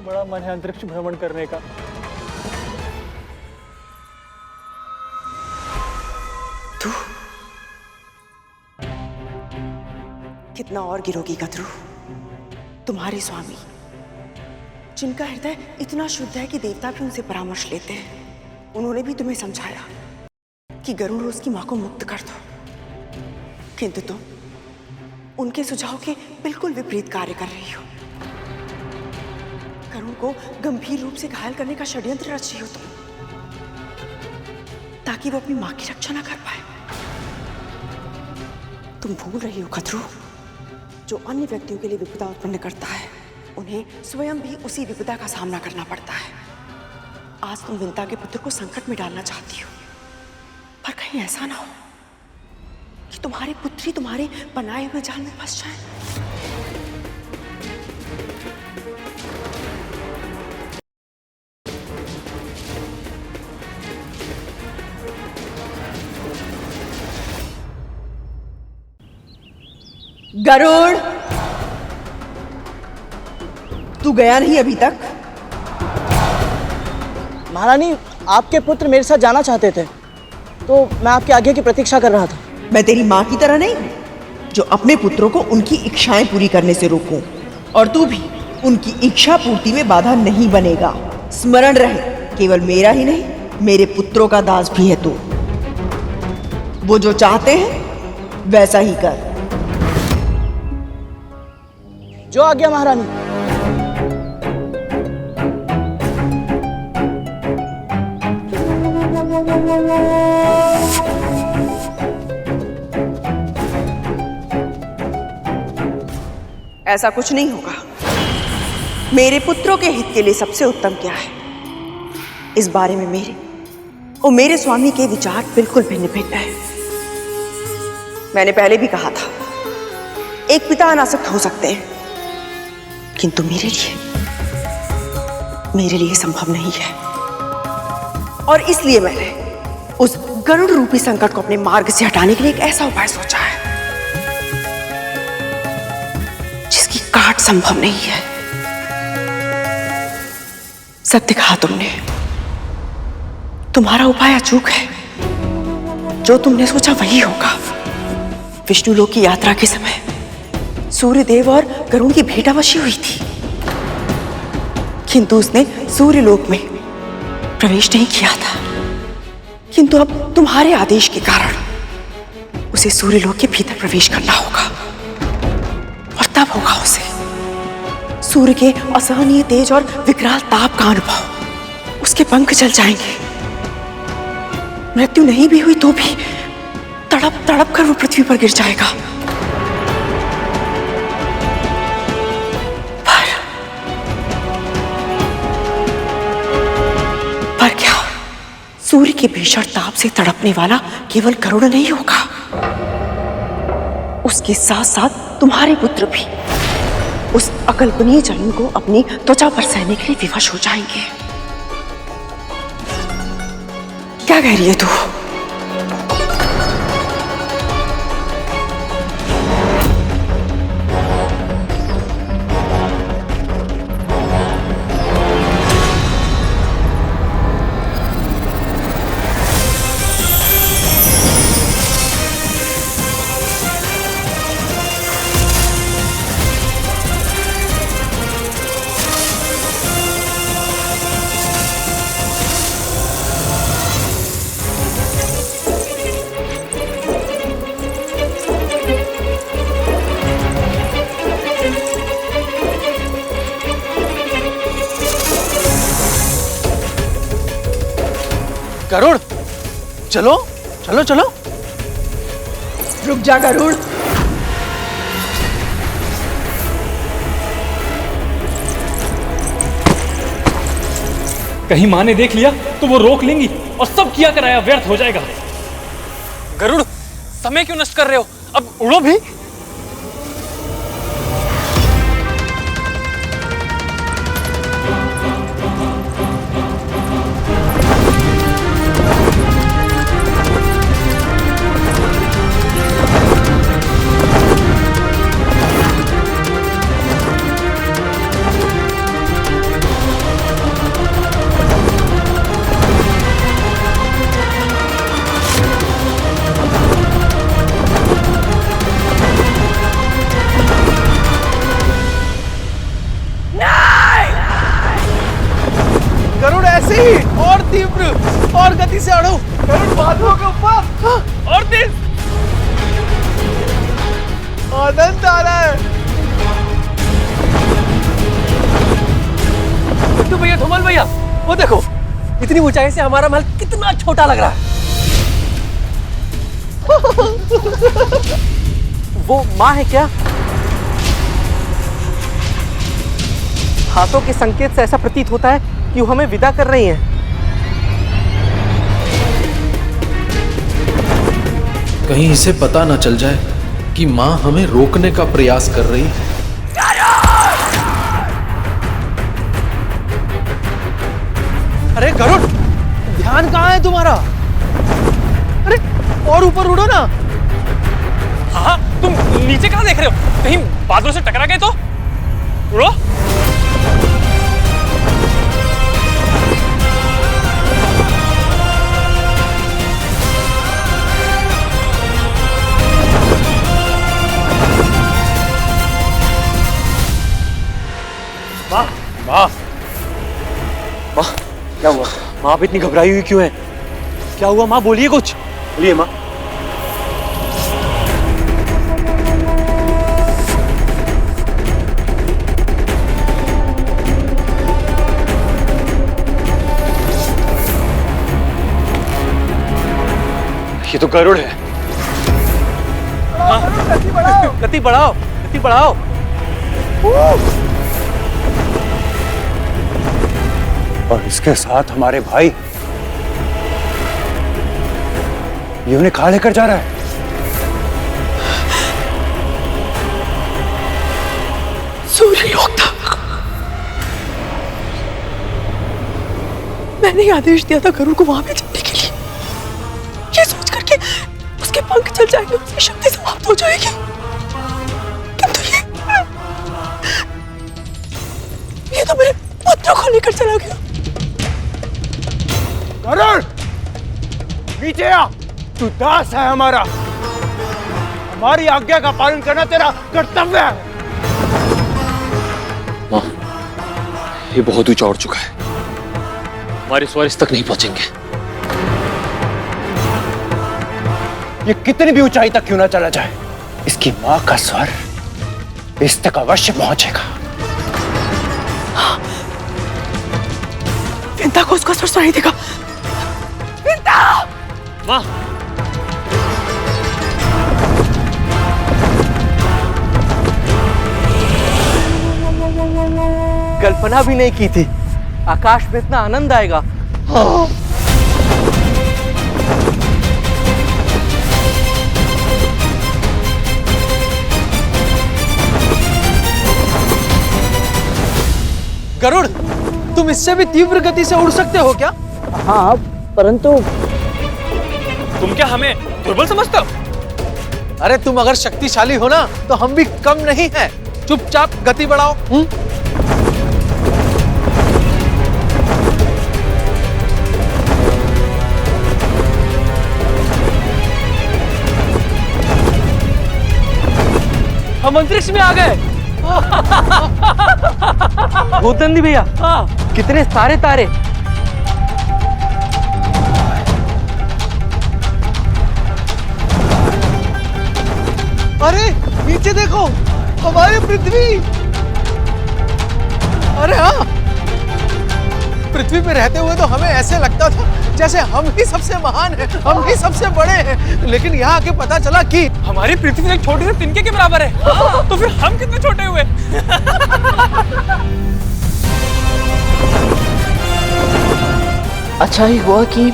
बड़ा मन है अंतरिक्ष भ्रमण करने का। कितना और गिरोगी गदरू? तुम्हारे स्वामी, जिनका हृदय इतना शुद्ध है कि देवता भी उनसे परामर्श लेते हैं, उन्होंने भी तुम्हें समझाया कि गरुड़ उसकी मां को मुक्त कर दो, किंतु तुम उनके सुझाव के बिल्कुल विपरीत कार्य कर रही हो। गरुड़ को गंभीर रूप से घायल करने का षड्यंत्र रच रही हो तुम, ताकि वो अपनी मां की रक्षा ना कर पाए। तुम भूल रही हो गदरू, जो अन्य व्यक्तियों के लिए विपदा उत्पन्न करता है, उन्हें स्वयं भी उसी विपदा का सामना करना पड़ता है। आज तुम विंता के पुत्र को संकट में डालना चाहती हो, पर कहीं ऐसा ना हो कि तुम्हारे पुत्री तुम्हारे बनाए हुए जाल में फंस जाए। गरुड़, तू गया नहीं अभी तक? महारानी, आपके पुत्र मेरे साथ जाना चाहते थे, तो मैं आपके आज्ञा की प्रतीक्षा कर रहा था। मैं तेरी माँ की तरह नहीं हूँ, जो अपने पुत्रों को उनकी इच्छाएं पूरी करने से रोकूं, और तू भी उनकी इच्छा पूर्ति में बाधा नहीं बनेगा। स्मरण रहे, केवल मेरा ही नहीं, मेरे पुत्रों का दास भी है तू। वो जो चाहते हैं वैसा ही कर। जो आज्ञा महारानी। ऐसा कुछ नहीं होगा। मेरे पुत्रों के हित के लिए सबसे उत्तम क्या है, इस बारे में मेरे और मेरे स्वामी के विचार बिल्कुल भिन्न भिन्न हैं। मैंने पहले भी कहा था, एक पिता अनासक्त हो सकते हैं, किंतु मेरे लिए संभव नहीं है। और इसलिए मैंने उस गरुड़ रूपी संकट को अपने मार्ग से हटाने के लिए एक ऐसा उपाय सोचा है जिसकी काट संभव नहीं है। सत्य कहा तुमने, तुम्हारा उपाय अचूक है। जो तुमने सोचा वही होगा। विष्णु लोक की यात्रा के समय सूर्यदेव और गरुड़ की भेंटावशी हुई थी, किंतु उसने सूर्यलोक में प्रवेश नहीं किया था। किंतु अब तुम्हारे आदेश के कारण उसे सूर्यलोक के भीतर प्रवेश करना होगा, और तब होगा उसे सूर्य के असहनीय तेज और विकराल ताप का अनुभव। उसके पंख जल जाएंगे। मृत्यु नहीं भी हुई तो भी तड़प तड़प कर वो पृथ्वी पर गिर जाएगा। पर क्या सूर्य के भीषण ताप से तड़पने वाला केवल गरुड़ नहीं होगा, उसके साथ साथ तुम्हारे पुत्र भी उस अकल्पनीय जलन को अपनी त्वचा पर सहने के लिए विवश हो जाएंगे। क्या कह रही है तू? गरुड़, चलो चलो चलो। रुक जा गरुड़। कहीं माँ ने देख लिया तो वो रोक लेंगी और सब किया कराया व्यर्थ हो जाएगा। गरुड़, समय क्यों नष्ट कर रहे हो? अब उड़ो भी। बादलों के ऊपर और तेज। आनंद आ रहा है। तो भैया, धूमल भैया, वो देखो, इतनी ऊंचाई से हमारा महल कितना छोटा लग रहा है। वो माँ है क्या? हाथों के संकेत से ऐसा प्रतीत होता है कि वो हमें विदा कर रही हैं। कहीं इसे पता न चल जाए कि माँ हमें रोकने का प्रयास कर रही है। अरे गरुड़, ध्यान कहाँ है तुम्हारा? अरे और ऊपर उड़ो ना। हाँ, तुम नीचे कहाँ देख रहे हो? कहीं बादलों से टकरा गए तो? उड़ो। माँ, माँ, माँ, क्या हुआ? माँ आप इतनी घबराई हुई क्यों है? क्या हुआ माँ? बोलिए कुछ। बोलिए माँ। ये तो गरुड़ है। गति बढ़ाओ, गति बढ़ाओ, गति बढ़ाओ। और इसके साथ हमारे भाई, ये उन्हें कहाँ लेकर जा रहा है? सूर्यलोक था। मैंने आदेश दिया था गरुड़ को वहां पे चढ़ने के लिए, ये सोच करके उसके पंख चल जाएंगे, उसकी शक्ति समाप्त हो जाएगी। किंतु ये तो मेरे पुत्र को लेकर चला गया। गरुड़, नीचे आ। तू दास है हमारा, हमारी आज्ञा का पालन करना तेरा कर्तव्य है। माँ, ये बहुत ऊंचा उड़ चुका है, हमारे स्वर इस तक नहीं पहुंचेंगे। ये कितनी भी ऊंचाई तक क्यों ना चला जाए, इसकी मां का स्वर इस तक अवश्य पहुंचेगा। विंता को उसका स्वर सुनाई देगा। विंता! माँ, कल्पना भी नहीं की थी आकाश में इतना आनंद आएगा। गरुड़, तुम इससे भी तीव्र गति से उड़ सकते हो क्या? हाँ, परंतु तुम क्या हमें दुर्बल समझते हो? अरे तुम अगर शक्तिशाली हो ना तो हम भी कम नहीं हैं। चुपचाप गति बढ़ाओ। हम अंतरिक्ष में आ गए। भूतनंदी भैया, कितने सारे तारे। अरे नीचे देखो, हमारी पृथ्वी। अरे हाँ, पृथ्वी पे रहते हुए तो हमें ऐसे लगता था जैसे हम ही सबसे महान हैं, हम ही सबसे बड़े हैं, लेकिन यहाँ आके पता चला कि हमारी पृथ्वी एक छोटे से तिनके के बराबर है। तो फिर हम कितने छोटे हुए? अच्छा ही हुआ कि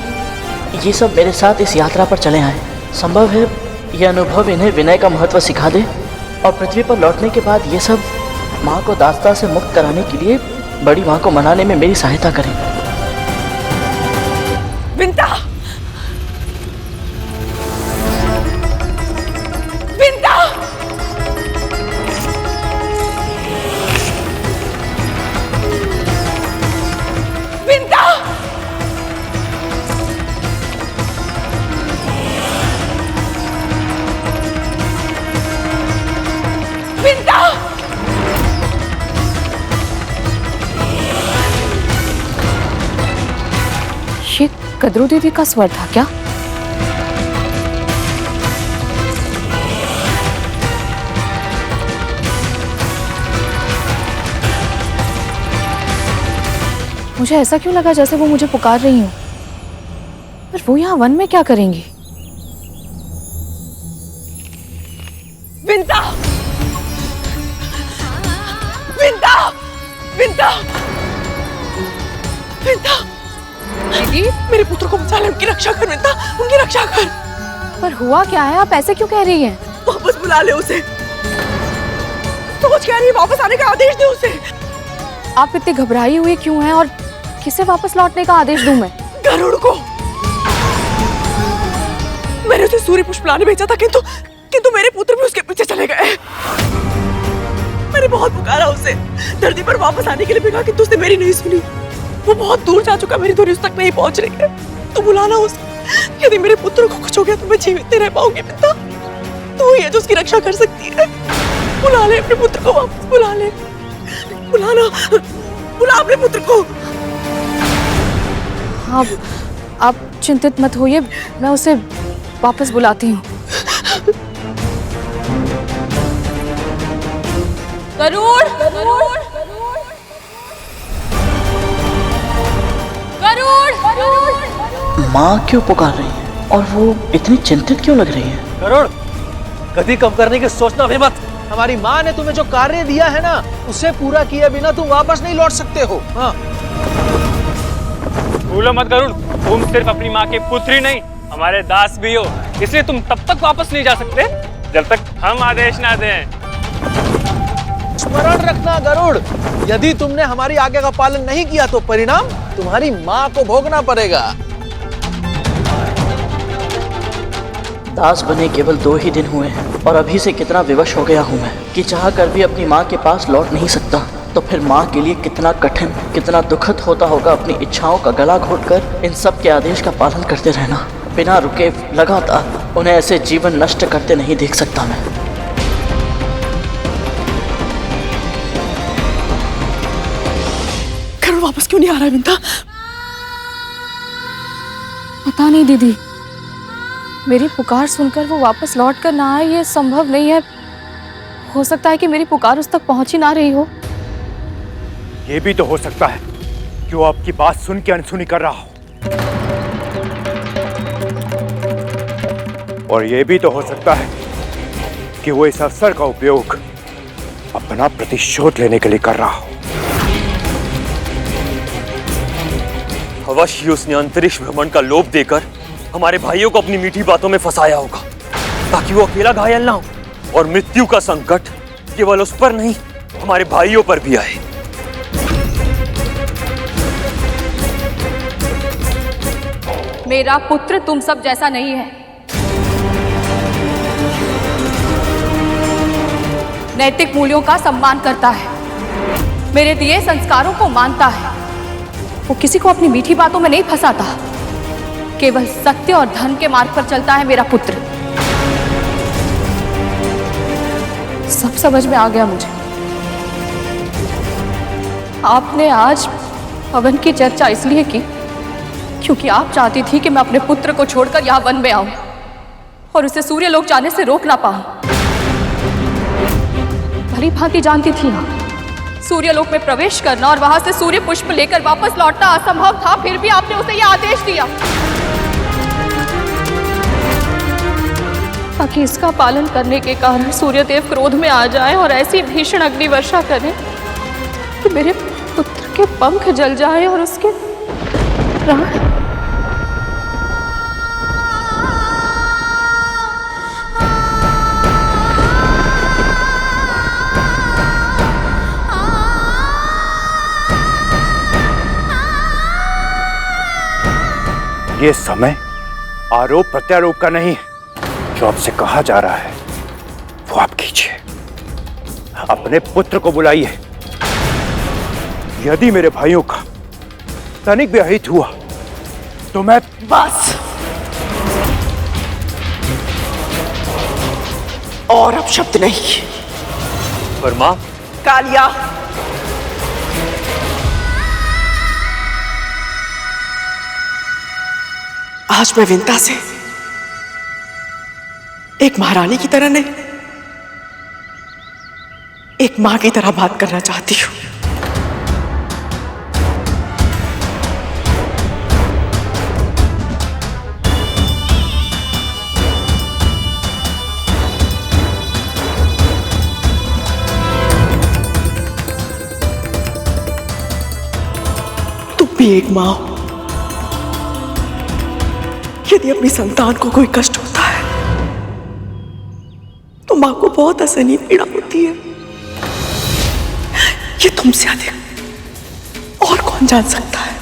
ये सब मेरे साथ इस यात्रा पर चले आए। संभव है यह अनुभव इन्हें विनय का महत्व सिखा दे और पृथ्वी पर लौटने के बाद ये सब माँ को दास्ता से मुक्त कराने के लिए बड़ी माँ को मनाने में मेरी सहायता करें। विंता! विंता! विंता! विंता! ये कद्रू दीदी का स्वर था क्या? मुझे ऐसा क्यों लगा जैसे वो मुझे पुकार रही हो। पर वो यहाँ वन में क्या करेंगी? विंता! विंता! विंता! विंता! दीदी, मेरे पुत्र को बचा ले, उनकी रक्षा कर विंता, उनकी रक्षा कर। पर हुआ क्या है? आप ऐसे क्यों कह रही हैं? वापस बुला ले उसे। सोच क्या रही है? वापस आने का आदेश दे उसे। आप इतनी घबराई हुई क्यों हैं और किसे वापस लौटने का आदेश दूं मैं? गरुड़ को। मैंने उसे सूर्य पुष्प लाने भेजा था, किंतु मेरे पुत्र भी उसके पीछे चले गए। मैंने बहुत पुकारा उसे, धरती पर वापस आने के लिए भी कहा, किंतु उसने मेरी नहीं सुनी। वो बहुत दूर जा चुका, मेरी धुरी उस तक नहीं पहुंच रही है। तू बुलाना उसे। यदि मेरे पुत्र को कुछ हो गया तो मैं जीवित नहीं रह पाऊंगी पिता। तू ही है जो उसकी रक्षा कर सकती है। बुला ले अपने पुत्र को, वापस बुला ले। बुलाना, बुला अपने पुत्र को। हाँ, आप चिंतित मत होइए, मैं उसे वापस बुलाती हूँ। गरुड़! गरुड़! गरुड़! माँ क्यों पुकार रही है और वो इतनी चिंतित क्यों लग रही है? गरुड़, गति कम करने की सोचना भी मत। हमारी माँ ने तुम्हें जो कार्य दिया है ना, उसे पूरा किए बिना तुम वापस नहीं लौट सकते हो। हाँ। भूलो मत गरुड़, तुम सिर्फ अपनी माँ के पुत्र ही नहीं, हमारे दास भी हो। इसलिए तुम तब तक वापस नहीं जा सकते जब तक हम आदेश ना दें। स्मरण रखना गरुड़, यदि तुमने हमारी आज्ञा का पालन नहीं किया तो परिणाम तुम्हारी माँ को भोगना पड़ेगा। दास बने केवल 2 ही दिन हुए हैं और अभी से कितना विवश हो गया हूँ मैं कि चाह कर भी अपनी माँ के पास लौट नहीं सकता। तो फिर माँ के लिए कितना कठिन, कितना दुखद होता होगा अपनी इच्छाओं का गला घोटकर इन सब के आदेश का पालन करते रहना, बिना रुके लगातार। उन्हें ऐसे जीवन नष्ट करते नहीं देख सकता मैं। गरुड़ वापस क्यों नहीं आ रहा है विंता? पता नहीं दीदी, मेरी पुकार सुनकर वो वापस लौट कर ना आए, ये संभव नहीं है। हो सकता है कि मेरी पुकार उस तक पहुंच ही ना रही हो। ये भी तो हो सकता है कि वो आपकी बात सुन के अनसुनी कर रहा हो, और ये भी तो हो सकता है कि वो इस अवसर का उपयोग अपना प्रतिशोध लेने के लिए कर रहा हो। अवश्य उसने अंतरिक्ष भ्रमण का लोभ देकर हमारे भाइयों को अपनी मीठी बातों में फंसाया होगा, ताकि वो अकेला घायल ना हो और मृत्यु का संकट केवल उस पर नहीं, हमारे भाइयों पर भी आए। मेरा पुत्र तुम सब जैसा नहीं है। नैतिक मूल्यों का सम्मान करता है, मेरे दिए संस्कारों को मानता है। वो किसी को अपनी मीठी बातों में नहीं फंसाता, केवल सत्य और धर्म के मार्ग पर चलता है मेरा पुत्र। सब समझ में आ गया मुझे। आपने आज पवन की चर्चा इसलिए की क्योंकि आप चाहती थी कि मैं अपने पुत्र को छोड़कर यहाँ वन में आऊं और उसे सूर्यलोक जाने से रोक ना पाऊं। भली भांति जानती थी ना, सूर्यलोक में प्रवेश करना और वहां से सूर्य पुष्प लेकर वापस लौटना असंभव था, फिर भी आपने उसे यह आदेश दिया ताकि इसका पालन करने के कारण सूर्यदेव क्रोध में आ जाए और ऐसी भीषण अग्नि वर्षा करें कि मेरे पुत्र के पंख जल जाए और उसके प्राण। ये समय आरोप प्रत्यारोप का नहीं है। जो आपसे कहा जा रहा है वो आप कीजिए। अपने पुत्र को बुलाइए। यदि मेरे भाइयों का तनिक भी अहित हुआ तो मैं बस। और अब शब्द नहीं। वर्मा, कालिया, आज मैं विंता से एक महारानी की तरह नहीं, एक मां की तरह बात करना चाहती हूं। भी एक माँ हो, यदि अपनी संतान को कोई कष्ट होता है तो माँ को बहुत असहनीय पीड़ा होती है। ये तुमसे अधिक और कौन जान सकता है।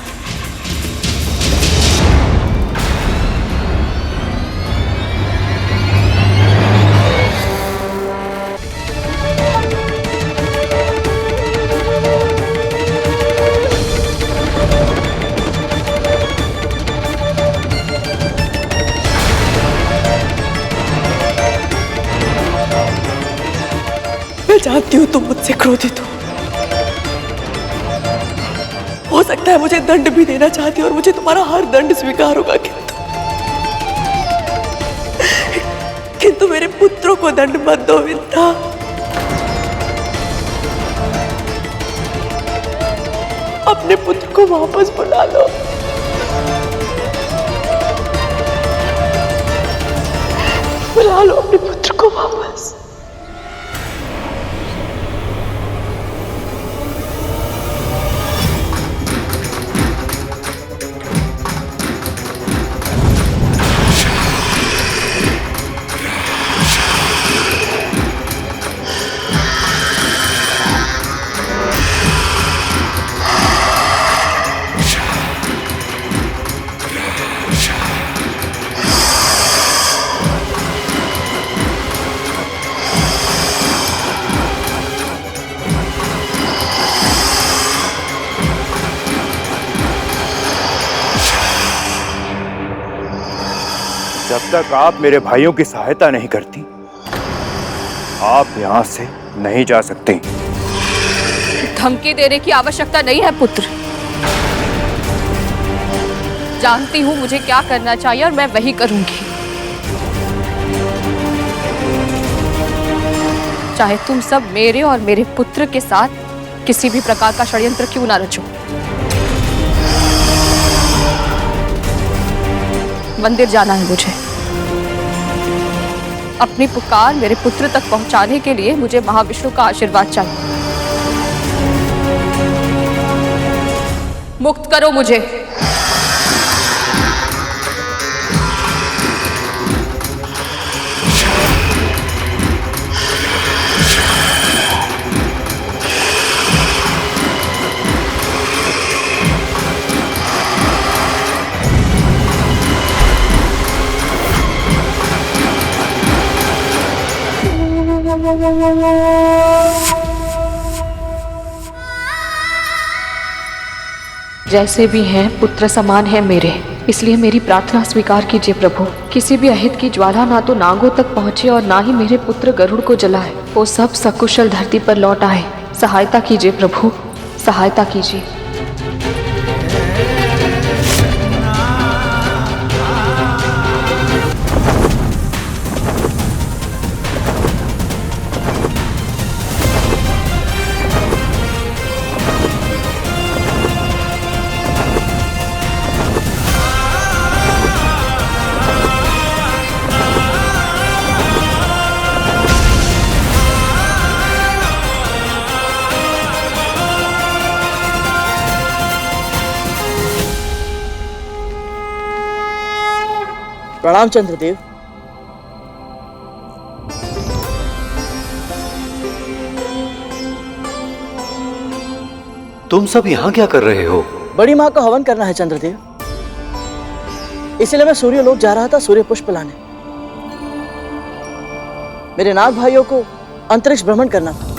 मैं जानती हूं तुम मुझसे क्रोधित हो सकता है मुझे दंड भी देना चाहती हो और मुझे तुम्हारा हर दंड स्वीकार होगा, किंतु मेरे पुत्रों को दंड मत दो विद्या। अपने पुत्र को वापस बुला लो। बुला लो अपने पुत्र को वापस। जब तक आप मेरे भाइयों की सहायता नहीं करती, आप यहां से नहीं जा सकते। धमकी देने की आवश्यकता नहीं है पुत्र। जानती हूं मुझे क्या करना चाहिए और मैं वही करूंगी। चाहे तुम सब मेरे और मेरे पुत्र के साथ किसी भी प्रकार का षड्यंत्र क्यों ना रचो। मंदिर जाना है मुझे। अपनी पुकार मेरे पुत्र तक पहुंचाने के लिए मुझे महाविष्णु का आशीर्वाद चाहिए। मुक्त करो मुझे। जैसे भी हैं पुत्र समान है मेरे, इसलिए मेरी प्रार्थना स्वीकार कीजिए प्रभु। किसी भी अहित की ज्वाला ना तो नागों तक पहुंचे और ना ही मेरे पुत्र गरुड़ को जलाए। वो सब सकुशल धरती पर लौट आए। सहायता कीजिए प्रभु, सहायता कीजिए। प्रणाम चंद्रदेव। तुम सब यहाँ क्या कर रहे हो? बड़ी माँ का हवन करना है चंद्रदेव, इसलिए मैं सूर्यलोक जा रहा था सूर्य पुष्प लाने। मेरे नाग भाइयों को अंतरिक्ष भ्रमण करना था,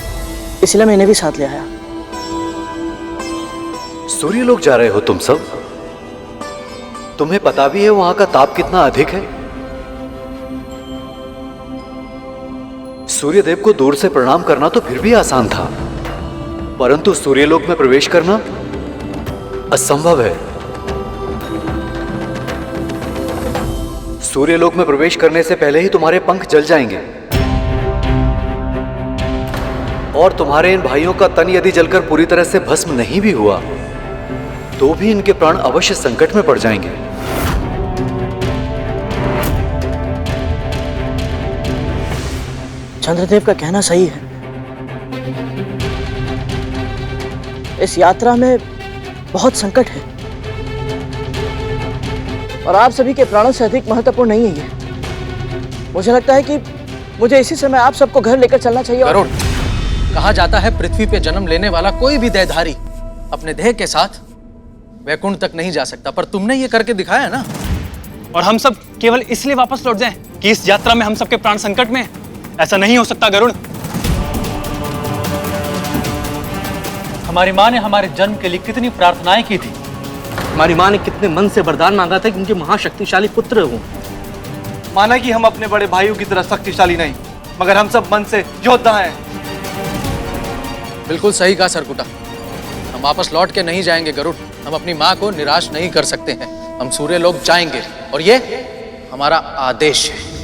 इसलिए मैं इन्हें भी साथ ले आया। सूर्यलोक जा रहे हो तुम सब? तुम्हें पता भी है वहां का ताप कितना अधिक है? सूर्यदेव को दूर से प्रणाम करना तो फिर भी आसान था, परंतु सूर्यलोक में प्रवेश करना असंभव है। सूर्यलोक में प्रवेश करने से पहले ही तुम्हारे पंख जल जाएंगे और तुम्हारे इन भाइयों का तन यदि जलकर पूरी तरह से भस्म नहीं भी हुआ तो भी इनके प्राण अवश्य संकट में पड़ जाएंगे। चंद्रदेव का कहना सही है। इस यात्रा में बहुत संकट है। और आप सभी के प्राणों से अधिक महत्वपूर्ण नहीं है ये। मुझे लगता है कि मुझे इसी समय आप सबको घर लेकर चलना चाहिए। गरुड़, कहा जाता है पृथ्वी पे जन्म लेने वाला कोई भी देहधारी अपने देह के साथ वैकुंठ तक नहीं जा सकता, पर तुमने ये करके दिखाया ना। और हम सब केवल इसलिए वापस लौट जाएं कि इस यात्रा में हम सबके प्राण संकट में हैं। ऐसा नहीं हो सकता गरुड़। हमारी माँ ने हमारे जन्म के लिए कितनी प्रार्थनाएं की थी। हमारी माँ ने कितने मन से वरदान मांगा था कि उनके महाशक्तिशाली पुत्र हों। माना कि हम अपने बड़े भाइयों की तरह शक्तिशाली नहीं, मगर हम सब मन से योद्धा हैं। बिल्कुल सही कहा सरकुटा। हम वापस लौट के नहीं जाएंगे गरुड़। हम अपनी माँ को निराश नहीं कर सकते हैं। हम सूर्य लोक जाएंगे और ये हमारा आदेश है।